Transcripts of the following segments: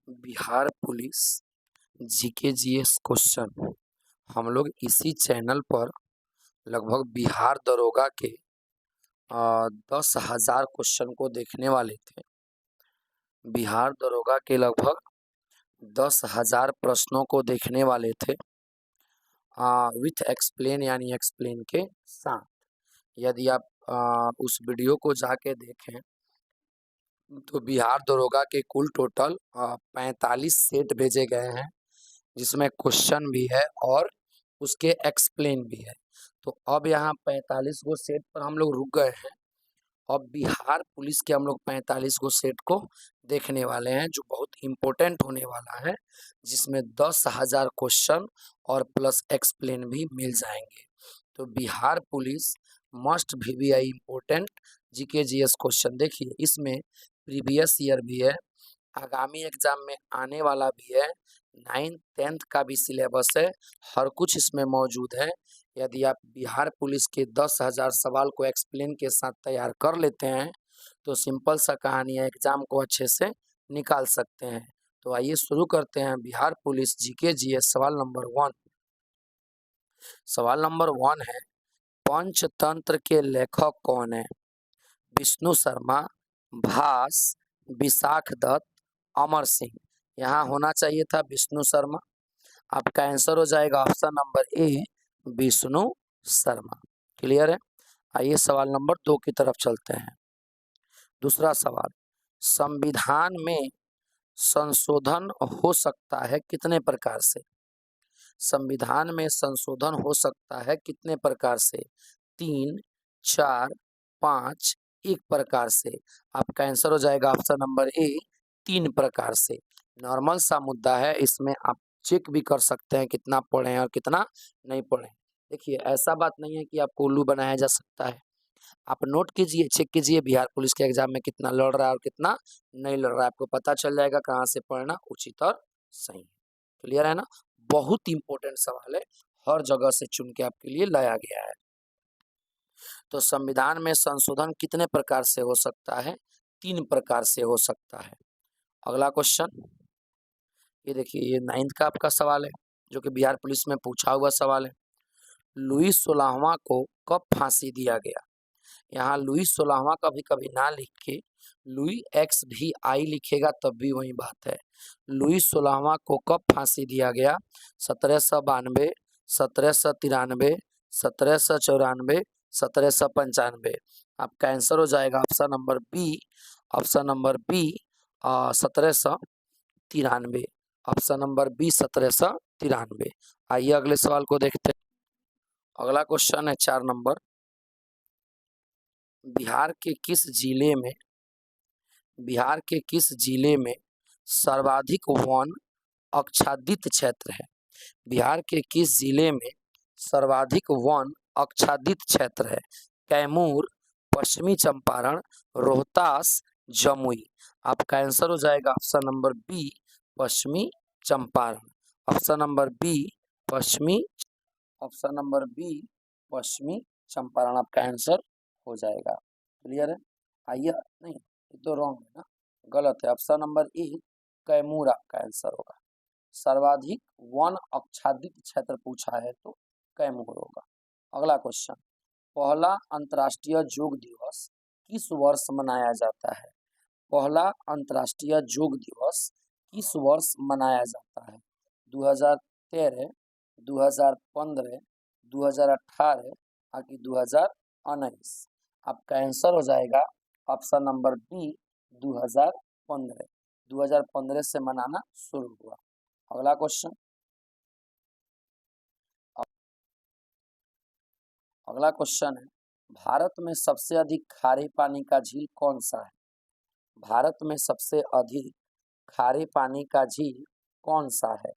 Bihar police GK GS question हम लोग इसी चैनल पर लगभग बिहार दरोगा के 10,000 क्वेश्चन को देखने वाले थे। बिहार दरोगा के लगभग 10,000 प्रश्नों को देखने वाले थे विथ एक्सप्लेन यानी एक्सप्लेन के साथ। यदि आप उस वीडियो को जाके देखें तो बिहार दरोगा के कुल टोटल 45 सेट भेजे गए हैं, जिसमें क्वेश्चन भी है और उसके एक्सप्लेन भी है। तो अब यहाँ 45 गो सेट पर हम लोग रुक गए हैं। अब बिहार पुलिस के हम लोग 45 गो सेट को देखने वाले हैं, जो बहुत इम्पोर्टेंट होने वाला है, जिसमें 10,000 क्वेश्चन और प्लस एक्सप्लेन भी मिल जाएंगे। तो बिहार पुलिस मस्ट भी आई इम्पोर्टेंट जीके जीएस क्वेश्चन। देखिए, इसमें प्रीवियस ईयर भी है, आगामी एग्जाम में आने वाला भी है, 9th 10th का भी सिलेबस है, हर कुछ इसमें मौजूद है। यदि आप बिहार पुलिस के 10,000 सवाल को एक्सप्लेन के साथ तैयार कर लेते हैं तो सिंपल सा कहानी है, एग्जाम को अच्छे से निकाल सकते हैं। तो आइए शुरू करते हैं बिहार पुलिस जीके जीएस सवाल नंबर 1। सवाल नंबर 1 है, पंचतंत्र के लेखक कौन है? विष्णु शर्मा, भास, विशाख दत्त, अमर सिंह। यहाँ होना चाहिए था विष्णु शर्मा। आपका आंसर हो जाएगा ऑप्शन नंबर ए, विष्णु शर्मा। क्लियर है? आइए सवाल नंबर 2 की तरफ चलते हैं। दूसरा सवाल, संविधान में संशोधन हो सकता है कितने प्रकार से? संविधान में संशोधन हो सकता है कितने प्रकार से? 3, 4, 5, 1 प्रकार से। आपका आंसर हो जाएगा ऑप्शन नंबर ए, 3 प्रकार से। नॉर्मल सा मुद्दा है, इसमें आप चेक भी कर सकते हैं कितना पढ़े हैं और कितना नहीं पढ़े। देखिए, ऐसा बात नहीं है कि आपको उल्लू बनाया जा सकता है। आप नोट कीजिए, चेक कीजिए बिहार पुलिस के एग्जाम में कितना लड़ रहा है और कितना नहीं लड़ रहा है। आपको पता चल जाएगा कहाँ से पढ़ना उचित और सही है। क्लियर है ना? बहुत इंपॉर्टेंट सवाल है, हर जगह से चुन के आपके लिए लाया गया है। तो संविधान में संशोधन कितने प्रकार से हो सकता है? 3 प्रकार से हो सकता है। अगला क्वेश्चन, ये देखिए, ये 9th का आपका सवाल है, जो कि बिहार पुलिस में पूछा हुआ सवाल है। लुई 16वां को कब फांसी दिया गया? यहाँ लुई 16वां कभी कभी ना लिख के लुई एक्स भी आई लिखेगा तब भी वही बात है। लुई 16वां को कब फांसी दिया गया? 1792, 1793, 1794, 1795। आपका आंसर हो जाएगा option number B, option number B 1793। Option number B 1793। आइए अगले सवाल को देखते हैं। अगला क्वेश्चन है 4 नंबर, बिहार के किस जिले में सर्वाधिक वन आच्छादित क्षेत्र है? बिहार के किस जिले में सर्वाधिक वन आच्छादित क्षेत्र है? कैमूर, पश्चिमी चंपारण, रोहतास, जमुई। आपका आंसर हो जाएगा ऑप्शन नंबर बी, पश्चिमी चंपारण। ऑप्शन नंबर बी पश्चिमी ऑप्शन नंबर बी पश्चिमी चंपारण आपका आंसर हो जाएगा। क्लियर है? आइए, नहीं, ये तो रॉन्ग है ना, गलत है। ऑप्शन नंबर ए कैमूर आपका आंसर होगा। सर्वाधिक वन आच्छादित क्षेत्र पूछा है तो कैमूर होगा। अगला क्वेश्चन, पहला अंतर्राष्ट्रीय योग दिवस किस वर्ष मनाया जाता है? पहला अंतर्राष्ट्रीय योग दिवस किस वर्ष मनाया जाता है? 2013, 2015, 2018 आकि 2019। आपका आंसर हो जाएगा ऑप्शन नंबर बी 2015। 2015 से मनाना शुरू हुआ। अगला क्वेश्चन, अगला क्वेश्चन है, भारत में सबसे अधिक खारे पानी का झील कौन सा है? भारत में सबसे अधिक खारे पानी का झील कौन सा है?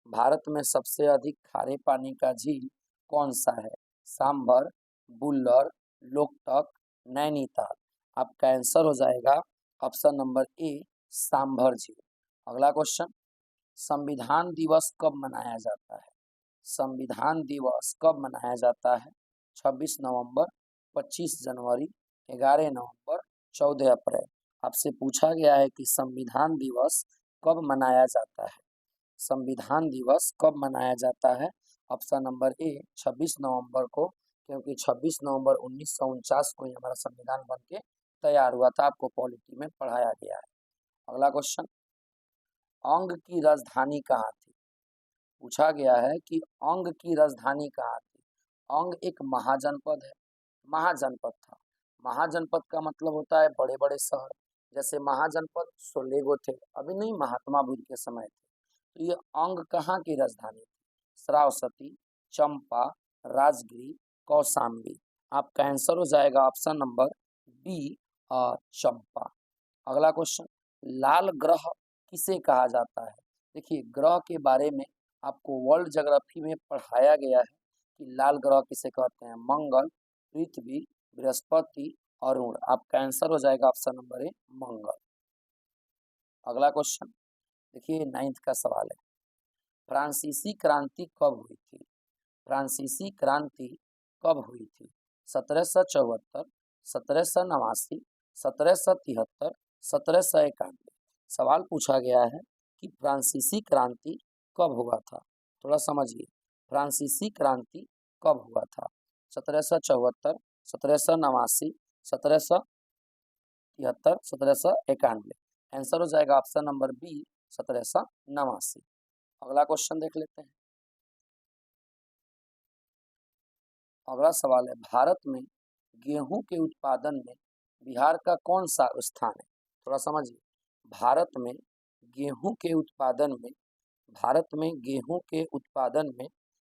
भारत में सबसे अधिक खारे पानी का झील कौन सा है? सांभर, बुल्लर, लोकटक, नैनीताल। आपका आंसर हो जाएगा ऑप्शन नंबर ए, सांभर झील। अगला क्वेश्चन, संविधान दिवस कब मनाया जाता है? संविधान दिवस कब मनाया जाता है? 26 नवंबर, 25 जनवरी, 11 नवंबर, 14 अप्रैल। आपसे पूछा गया है कि संविधान दिवस कब मनाया जाता है? संविधान दिवस कब मनाया जाता है? ऑप्शन नंबर ए 26 नवंबर को, क्योंकि 26 नवंबर 1949 को ही हमारा संविधान बन के तैयार हुआ था। आपको पॉलिटी में पढ़ाया गया है। अगला क्वेश्चन, अंग की राजधानी कहाँ थी? पूछा गया है कि अंग की राजधानी कहाँ थी। अंग एक महाजनपद है, महाजनपद था। महाजनपद का मतलब होता है बड़े बड़े शहर। जैसे महाजनपद 16 गो थे, अभी नहीं, महात्मा बुद्ध के समय थे। तो ये अंग कहाँ की राजधानी थी? श्रावस्ती, चंपा, राजगिरी, कौशाम्बी। आपका आंसर हो जाएगा ऑप्शन नंबर बी, चंपा। अगला क्वेश्चन, लाल ग्रह किसे कहा जाता है? देखिए, ग्रह के बारे में आपको वर्ल्ड ज्योग्राफी में पढ़ाया गया है कि लाल ग्रह किसे कहते हैं। मंगल, पृथ्वी, बृहस्पति, अरुण। आपका आंसर हो जाएगा ऑप्शन नंबर ए, मंगल। अगला क्वेश्चन देखिए, 9th का सवाल है, फ्रांसीसी क्रांति कब हुई थी? फ्रांसीसी क्रांति कब हुई थी? 1774, 1789, 1773, 1791। सवाल पूछा गया है कि फ्रांसीसी क्रांति कब हुआ था। थोड़ा समझिए, फ्रांसीसी क्रांति कब हुआ था? 1774, 1789, 1773, 1791। आंसर हो जाएगा ऑप्शन नंबर बी, 1789। अगला क्वेश्चन देख लेते हैं। अगला सवाल है, भारत में गेहूं के उत्पादन में बिहार का कौन सा स्थान है? थोड़ा समझिए, भारत में गेहूं के उत्पादन में, भारत में गेहूं के उत्पादन में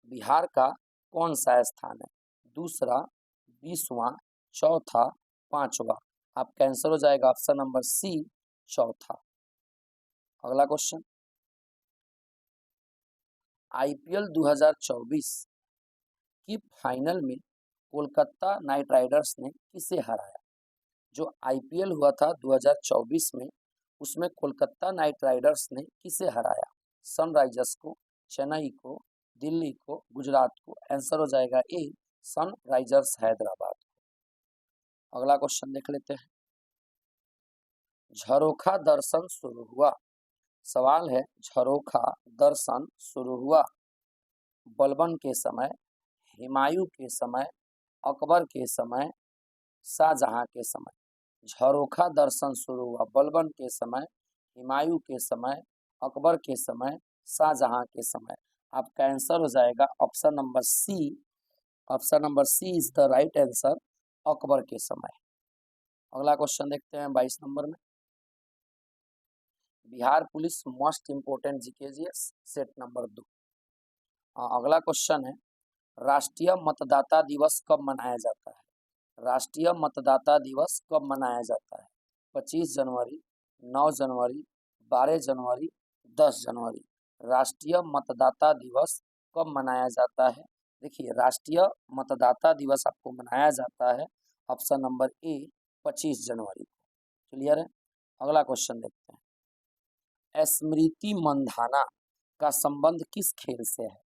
बिहार का कौन सा स्थान है? दूसरा, 20वां, चौथा, पांचवा। आपका आंसर हो जाएगा ऑप्शन नंबर सी, चौथा। अगला क्वेश्चन, आईपीएल 2024 की फाइनल में कोलकाता नाइट राइडर्स ने किसे हराया? जो आईपीएल हुआ था 2024 में, उसमें कोलकाता नाइट राइडर्स ने किसे हराया? सनराइजर्स को, चेन्नई को, दिल्ली को, गुजरात को। आंसर हो जाएगा ए, सनराइजर्स हैदराबाद को। अगला क्वेश्चन देख लेते हैं, झरोखा दर्शन शुरू हुआ। सवाल है, झरोखा दर्शन शुरू हुआ बलबन के समय, हुमायूं के समय, अकबर के समय, शाहजहां के समय। झरोखा दर्शन शुरू हुआ बलबन के समय, हुमायूं के समय, अकबर के समय, शाहजहां के समय। आपका आंसर हो जाएगा option number C, option number C is the right answer, Akbar के समय। अगला क्वेश्चन देखते हैं 22 नंबर में, Bihar police most important GK GS set number 2। अगला क्वेश्चन है, राष्ट्रीय मतदाता दिवस कब मनाया जाता है? राष्ट्रीय मतदाता दिवस कब मनाया जाता है? 25 जनवरी, 9 जनवरी, 12 जनवरी, 10 जनवरी। राष्ट्रीय मतदाता दिवस कब मनाया जाता है? देखिए, राष्ट्रीय मतदाता दिवस आपको मनाया जाता है ऑप्शन नंबर ए, 25 जनवरी को। क्लियर है? अगला क्वेश्चन देखते हैं, स्मृति मंधाना का संबंध किस खेल से है?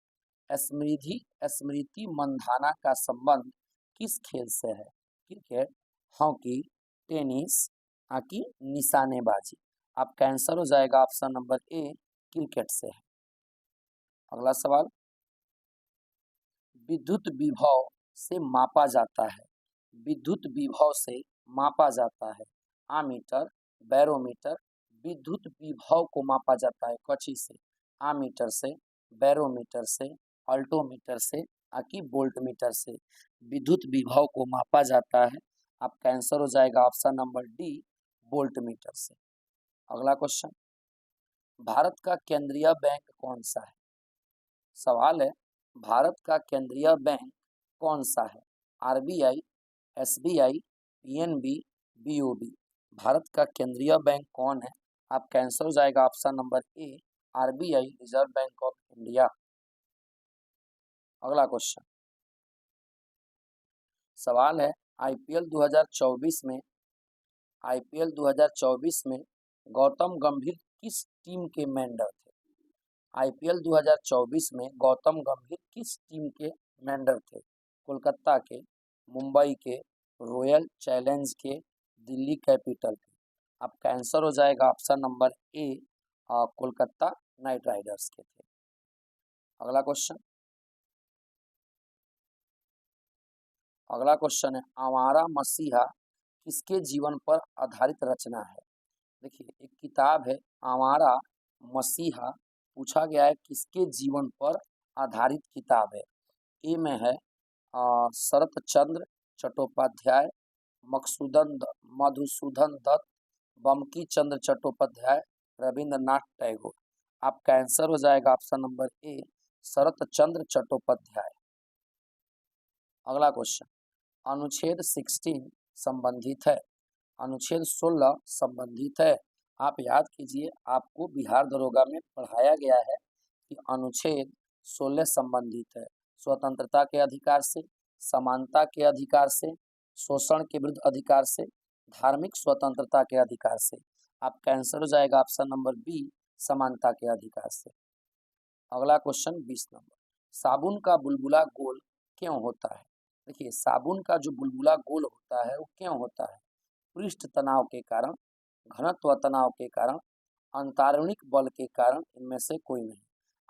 स्मृति मंधाना का संबंध किस खेल से है? क्रिकेट, हॉकी, टेनिस, हॉकी, निशानेबाजी। आपका आंसर हो जाएगा ऑप्शन नंबर ए, क्रिकेट से है। अगला सवाल, विद्युत विभव से मापा जाता है, विद्युत विभव से मापा जाता है आमीटर, बैरोमीटर। विद्युत विभव को मापा जाता है कची से? आमीटर से, बैरोमीटर से, अल्टोमीटर से, आकि वोल्टमीटर से। विद्युत विभव को मापा जाता है। आपका आंसर हो जाएगा ऑप्शन नंबर डी, वोल्टमीटर से। अगला क्वेश्चन, भारत का केंद्रीय बैंक कौन सा है? सवाल है, भारत का केंद्रीय बैंक कौन सा है? RBI, SBI, PNB, BOB. Bharat का केंद्रीय बैंक कौन है? आपका आंसर हो जाएगा option number A, RBI, reserve bank of India. अगला क्वेश्चन, सवाल है, आईपीएल 2024 में, आईपीएल 2024 में गौतम गंभीर किस टीम के मेंबर थे? आईपीएल 2024 में गौतम गंभीर किस टीम के मेंबर थे? कोलकाता के, मुंबई के, रॉयल चैलेंज के, दिल्ली कैपिटल के। आपका आंसर हो जाएगा ऑप्शन नंबर ए, कोलकाता नाइट राइडर्स के थे। अगला क्वेश्चन है, आवारा मसीहा किसके जीवन पर आधारित रचना है? देखिए एक किताब है आवारा मसीहा, पूछा गया है किसके जीवन पर आधारित किताब है। ए में है शरत चंद्र चट्टोपाध्याय, मधुसूदन दत्त, बंकी चंद्र चट्टोपाध्याय, रविंद्रनाथ टैगोर। आपका आंसर हो जाएगा ऑप्शन नंबर ए, शरत चंद्र चट्टोपाध्याय। अगला क्वेश्चन, अनुच्छेद 16 संबंधित है, अनुच्छेद 16 संबंधित है। आप याद कीजिए, आपको बिहार दरोगा में पढ़ाया गया है कि अनुच्छेद 16 संबंधित है स्वतंत्रता के अधिकार से, समानता के अधिकार से, शोषण के विरुद्ध अधिकार से, धार्मिक स्वतंत्रता के अधिकार से। आपका आंसर हो जाएगा ऑप्शन नंबर बी, समानता के अधिकार से। अगला क्वेश्चन 20 नंबर, साबुन का बुलबुला गोल क्यों होता है? देखिए साबुन का जो बुलबुला गोल होता है वो क्यों होता है? पृष्ठ तनाव के कारण, घनत्व तनाव के कारण, अंतरणिक बल के कारण, इनमें से कोई नहीं।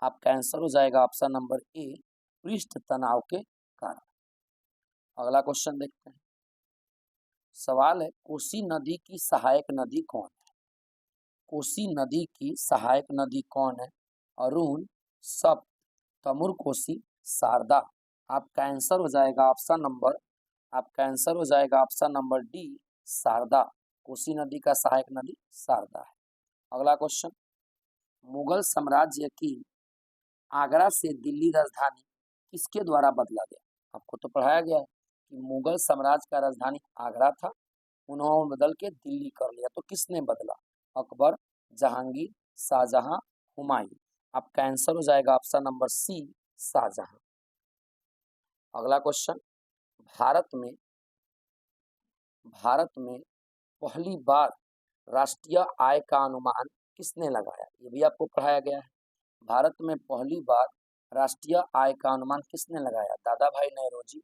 आपका आंसर हो जाएगा ऑप्शन नंबर ए, पृष्ठ तनाव के कारण। अगला क्वेश्चन देखते हैं। सवाल है, कोसी नदी की सहायक नदी कौन है? कोसी नदी की सहायक नदी कौन है? अरुण, सप्त, तमुर कोसी, शारदा। आपका आंसर हो जाएगा option number D, Sharda. Kosi नदी का सहायक नदी शारदा है। अगला क्वेश्चन, मुगल साम्राज्य की आगरा से दिल्ली राजधानी किसके द्वारा बदला गया? आपको तो पढ़ाया गया है कि मुगल साम्राज्य का राजधानी आगरा था, उन्होंने बदल के दिल्ली कर लिया, तो किसने बदला? अकबर, जहांगीर, शाहजहां, हुमायूं। आपका आंसर हो जाएगा ऑप्शन नंबर सी, शाहजहां। अगला क्वेश्चन, भारत में पहली बार राष्ट्रीय आय का अनुमान किसने लगाया? ये भी आपको पढ़ाया गया है। भारत में पहली बार राष्ट्रीय आय का अनुमान किसने लगाया? Dadabhai Naoroji,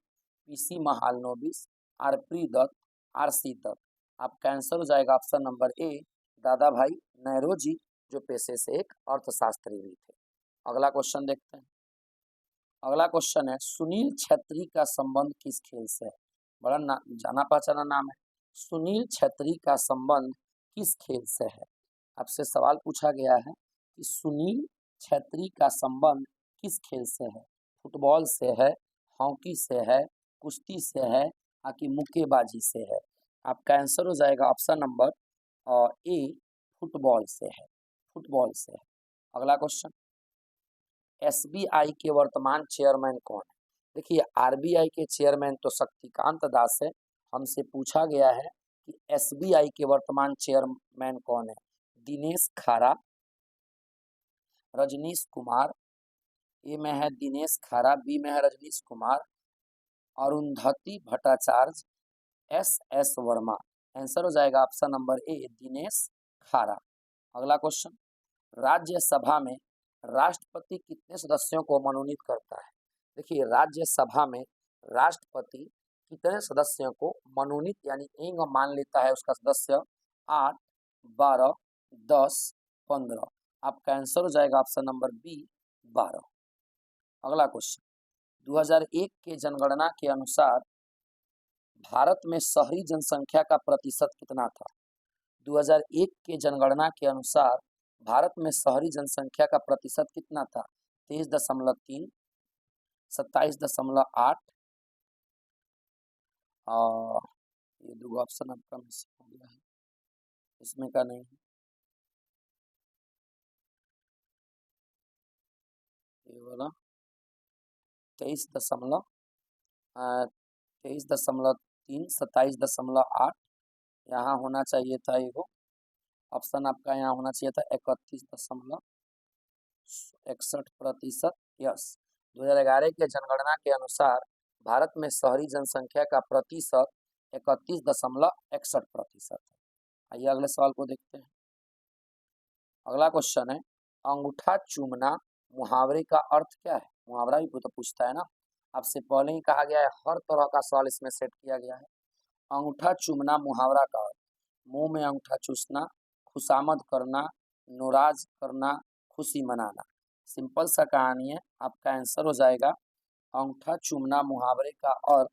PC Mahalanobis, RP Dutt, RC Dutt. आपका आंसर हो जाएगा ऑप्शन नंबर ए, दादा भाई नौरोजी, जो पेशे से एक अर्थशास्त्री भी थे। अगला क्वेश्चन देखते हैं। अगला क्वेश्चन है, सुनील छेत्री का संबंध किस खेल से है? बड़ा जाना पहचाना नाम है। सुनील छेत्री का संबंध किस खेल से है? आपसे सवाल पूछा गया है कि सुनील छेत्री का संबंध किस खेल से है? फुटबॉल से है, हॉकी से है, कुश्ती से है, कि मुक्केबाजी से है? आपका आंसर हो जाएगा ऑप्शन नंबर ए, फुटबॉल से है, फुटबॉल से है। अगला क्वेश्चन, एसबीआई के वर्तमान चेयरमैन कौन है? देखिए आरबीआई के चेयरमैन तो शक्तिकांत दास है। हमसे पूछा गया है कि एसबीआई के वर्तमान चेयरमैन कौन है? दिनेश खारा, रजनीश कुमार, ए में है दिनेश खारा, बी में है रजनीश कुमार, अरुंधति भट्टाचार्य, एस वर्मा। आंसर हो जाएगा ऑप्शन नंबर ए, दिनेश खारा। अगला क्वेश्चन, राज्यसभा में राष्ट्रपति कितने सदस्यों को मनोनीत करता है? देखिए राज्यसभा में राष्ट्रपति कितने सदस्यों को मनोनीत यानी एक मान लेता है उसका सदस्य? 8, 12, 10, 15। आपका आंसर हो जाएगा ऑप्शन नंबर बी, 12। अगला क्वेश्चन, 2001 के जनगणना के अनुसार भारत में शहरी जनसंख्या का प्रतिशत कितना था? 2001 के जनगणना के अनुसार भारत में शहरी जनसंख्या का प्रतिशत कितना था? 23.3, 27.8, ये दो ऑप्शन आपका मिस हो गया है, इसमें का नहीं है, ये वाला 23.3, 27.8, यहाँ होना चाहिए था, ये ऑप्शन आपका यहाँ होना चाहिए था 31.61%। यस, 2011 के जनगणना के अनुसार भारत में शहरी जनसंख्या का प्रतिशत 31.61% है। आइए अगले सवाल को देखते हैं। अगला क्वेश्चन है, अंगूठा चूमना मुहावरे का अर्थ क्या है? मुहावरा भी तो पूछता है ना, आपसे पहले ही कहा गया है, हर तरह का सवाल इसमें सेट किया गया है। अंगूठा चूमना मुहावरा का अर्थ, मुंह में अंगूठा चूसना, खुशामद करना, नाराज करना, खुशी मनाना। सिंपल सा कहानी है, आपका आंसर हो जाएगा अंगूठा चूमना। मुहावरे का अर्थ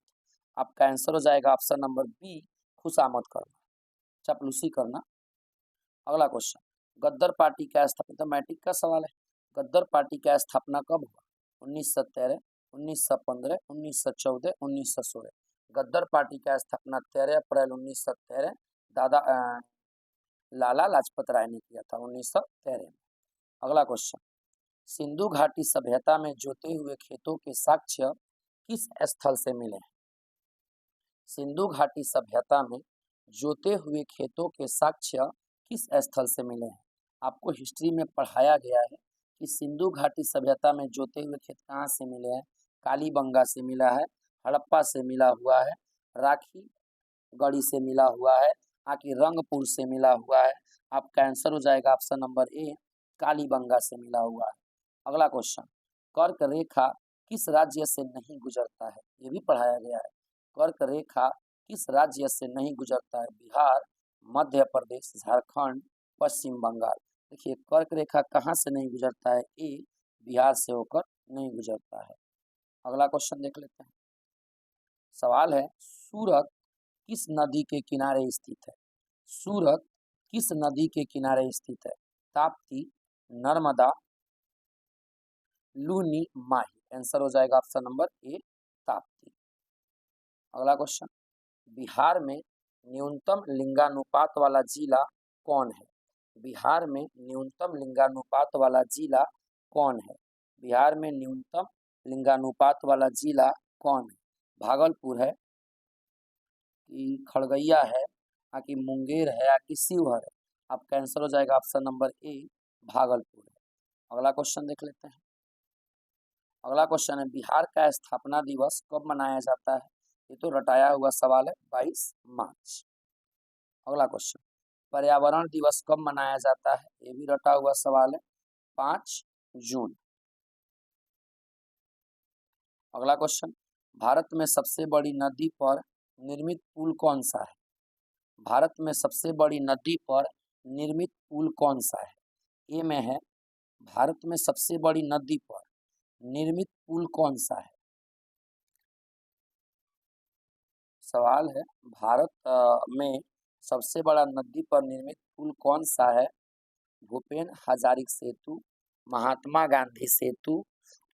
आपका आंसर हो जाएगा ऑप्शन नंबर बी, खुशामद करना, चापलूसी करना। अगला क्वेश्चन, गद्दर पार्टी का स्थापना, मैट्रिक का सवाल है। गद्दर पार्टी का स्थापना कब हुआ? 1913, 1915, 1914, 1916। गद्दर पार्टी का स्थापना 13 अप्रैल 1913 लाला लाजपत राय ने किया था 1913 में। अगला क्वेश्चन, सिंधु घाटी सभ्यता में जोते हुए खेतों के साक्ष्य किस स्थल से मिले हैं? सिंधु घाटी सभ्यता में जोते हुए खेतों के साक्ष्य किस स्थल से मिले हैं? आपको हिस्ट्री में पढ़ाया गया है कि सिंधु घाटी सभ्यता में जोते हुए खेत कहाँ से मिले हैं। कालीबंगा से मिला है, हड़प्पा से मिला हुआ है, राखी गढ़ी से मिला हुआ है, आकि रंगपुर से मिला हुआ है। आपका आंसर हो जाएगा ऑप्शन नंबर ए, कालीबंगा से मिला हुआ है। अगला क्वेश्चन, कर्क रेखा किस राज्य से नहीं गुजरता है? ये भी पढ़ाया गया है। कर्क रेखा किस राज्य से नहीं गुजरता है? बिहार, मध्य प्रदेश, झारखंड, पश्चिम बंगाल। देखिए कर्क रेखा कहाँ से नहीं गुजरता है? ए, बिहार से होकर नहीं गुजरता है। अगला क्वेश्चन देख लेते हैं। सवाल है, सूरत किस नदी के किनारे स्थित है? सूरत किस नदी के किनारे स्थित है? ताप्ती, नर्मदा, लूनी, माही। आंसर हो जाएगा ऑप्शन नंबर ए, ताप्ती। अगला क्वेश्चन, बिहार में न्यूनतम लिंगानुपात वाला जिला कौन है? बिहार में न्यूनतम लिंगानुपात वाला जिला कौन है? बिहार में न्यूनतम लिंगानुपात वाला जिला कौन है? भागलपुर है कि खगड़िया है, कि मुंगेर है, कि शिवहर है? आपका आंसर हो जाएगा ऑप्शन नंबर ए, भागलपुर है। अगला क्वेश्चन देख लेते हैं। अगला क्वेश्चन है, बिहार का स्थापना दिवस कब मनाया जाता है? ये तो रटाया हुआ सवाल है, 22 मार्च। अगला क्वेश्चन, पर्यावरण दिवस कब मनाया जाता है? ये भी रटा हुआ सवाल है, 5 जून। अगला क्वेश्चन, भारत में सबसे बड़ी नदी पर निर्मित पुल कौन सा है? भारत में सबसे बड़ी नदी पर निर्मित पुल कौन सा है? ए में है, भारत में सबसे बड़ी नदी पर निर्मित पुल कौन सा है? सवाल है, भारत में सबसे बड़ा नदी पर निर्मित पुल कौन सा है? भूपेन हजारिका सेतु, महात्मा गांधी सेतु,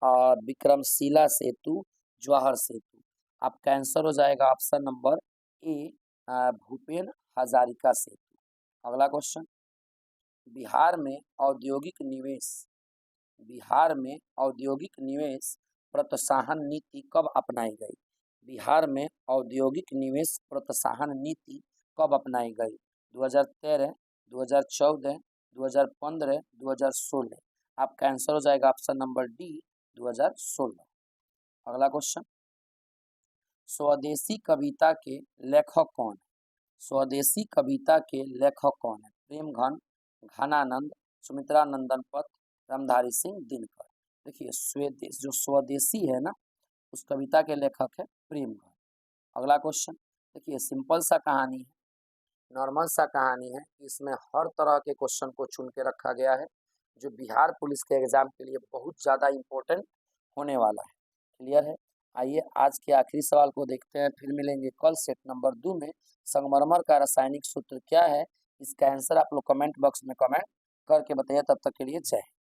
और विक्रमशिला सेतु, जवाहर सेतु। आपका आंसर हो जाएगा option number A, Bhupen Hazarika Setu. अगला क्वेश्चन, बिहार में औद्योगिक निवेश, बिहार में औद्योगिक निवेश प्रोत्साहन नीति कब अपनाई गई? बिहार में औद्योगिक निवेश प्रोत्साहन नीति कब अपनाई गई? 2013, 2014, 2015, 2016। आपका आंसर हो जाएगा ऑप्शन नंबर डी, 2016। अगला क्वेश्चन, स्वदेशी कविता के लेखक कौन है? स्वदेशी कविता के लेखक कौन है? प्रेमघन, घनानंद, सुमित्रा नंदन पथ, रामधारी सिंह दिनकर। देखिए जो स्वदेशी है ना, उस कविता के लेखक है प्रेमघन। अगला क्वेश्चन, देखिए सिंपल सा कहानी है, नॉर्मल सा कहानी है। इसमें हर तरह के क्वेश्चन को चुन के रखा गया है, जो बिहार पुलिस के एग्जाम के लिए बहुत ज़्यादा इम्पोर्टेंट होने वाला है। क्लियर है? आइए आज के आखिरी सवाल को देखते हैं, फिर मिलेंगे कल सेट नंबर 2 में। संगमरमर का रासायनिक सूत्र क्या है? इसका आंसर आप लोग कमेंट बॉक्स में कमेंट करके बताइए। तब तक के लिए जय हिंद।